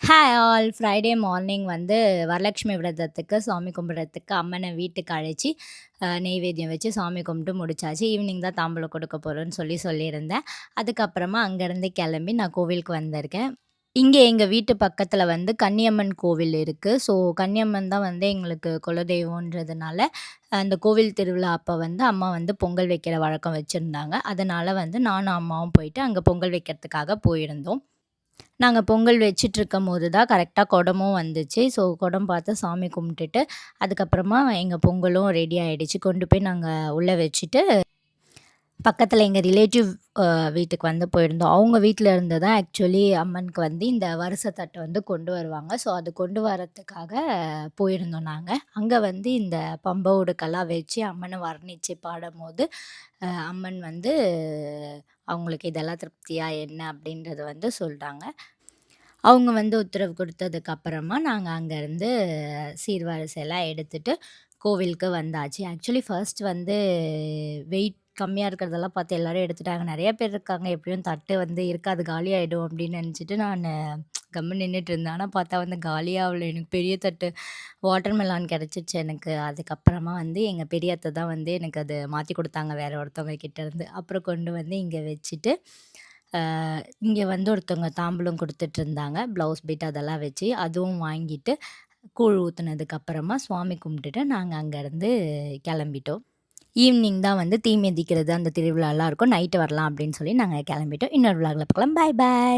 Hi all! Friday morning வந்து வரலட்சுமி விரதத்துக்கு சாமி கும்பிட்றதுக்கு அம்மன வீட்டுக்கு அழைச்சு, நெய்வேத்தியம் வச்சு சாமி கும்பிட்டு முடிச்சாச்சு. ஈவினிங் தான் தாம்பூலம் கொடுக்க போறோம்ன்னு சொல்லியிருந்தேன். அதுக்கப்புறமா அங்கேருந்து கிளம்பி நான் கோவிலுக்கு வந்திருக்கேன். இங்கே எங்க வீட்டு பக்கத்தில வந்து கன்னியம்மன் கோவில் இருக்கு. ஸோ கன்னியம்மன் தான் வந்து எங்களுக்கு குலதெய்வம்ன்றதுனால, அந்த கோவில் திருவிழா அப்ப வந்து அம்மா வந்து பொங்கல் வைக்கிற வழக்கம் வச்சிருந்தாங்க. அதனால வந்து நானும் அம்மாவும் போயிட்டு அங்க பொங்கல் வைக்கிறதுக்காக போயிருந்தோம். நாங்க பொங்கல் வச்சுட்ருக்கும்போது தான் கரெக்ட்டா குடமும் வந்துச்சு. ஸோ குடம் பார்த்து சாமி கும்பிட்டுட்டு, அதுக்கப்புறமா எங்க பொங்கலும் ரெடி ஆயிடுச்சு. கொண்டு போய் நாங்க உள்ள வச்சுட்டு, பக்கத்தில எங்க ரிலேட்டிவ் அ வீட்டுக்கு வந்து போயிருந்தோம். அவங்க வீட்ல இருந்து தான் ஆக்சுவலி அம்மனுக்கு வந்து இந்த வருச தட்டு வந்து கொண்டு வருவாங்க. ஸோ அது கொண்டு வரதுக்காக போயிருந்தோம் நாங்க. அங்க வந்து இந்த பம்ப உடுக்கெல்லாம் வச்சு அம்மன வர்ணிச்சு பாடும்போது, அம்மன் வந்து அவங்களுக்கு இதெல்லாம் திருப்தியா என்ன அப்படின்றத வந்து சொல்றாங்க. அவங்க வந்து உத்தரவு குடுத்ததுக்கு அப்புறமா, நாங்க அங்கருந்து சீர்வரிசைலாம் எடுத்துட்டு கோவிலுக்கு வந்தாச்சு. ஆக்சுவலி ஃபர்ஸ்ட் வந்து வெயிட் கம்மியா இருக்கிறதெல்லாம் பார்த்து எல்லாரும் எடுத்துட்டாங்க. நெறைய பேர் இருக்காங்க. எப்படியும் தட்டு வந்து இருக்காது, காலியாயிடும் அப்படின்னு நெனச்சுட்டு நானு கம்முனு நின்னுட்டுருந்தேன். ஆனா பார்த்தா வந்து காலியே ஆவல. எனக்கு பெரிய தட்டு வாட்டர் மெலான் கெடைச்சிருச்சு எனக்கு. அதுக்கப்புறமா வந்து எங்க பெரிய அத்தை தான் வந்து எனக்கு அது மாத்தி குடுத்தாங்க வேற ஒருத்தவங்க கிட்டேருந்து. அப்புறம் கொண்டு வந்து இங்க வச்சுட்டு, அ இங்க வந்து ஒருத்தவங்க தாம்பூலம் குடுத்துட்டுருந்தாங்க. ப்ளவுஸ் பீட் அதெல்லாம் வச்சு, அதுவும் வாங்கிட்டு, கூழ் ஊத்துனதுக்கு அப்புறமா சுவாமி கும்பிட்டுட்டு நாங்க அங்கருந்து கெளம்பிட்டோம். ஈவினிங் தான் வந்து தீ மிதிக்கிறது அந்த திருவிழாலாம் இருக்கும். நைட்டு வரலாம் அப்படின்னு சொல்லி நாங்க கெளம்பிட்டோம். இன்னொரு விளாக்ல பார்க்கலாம். பாய் பாய்.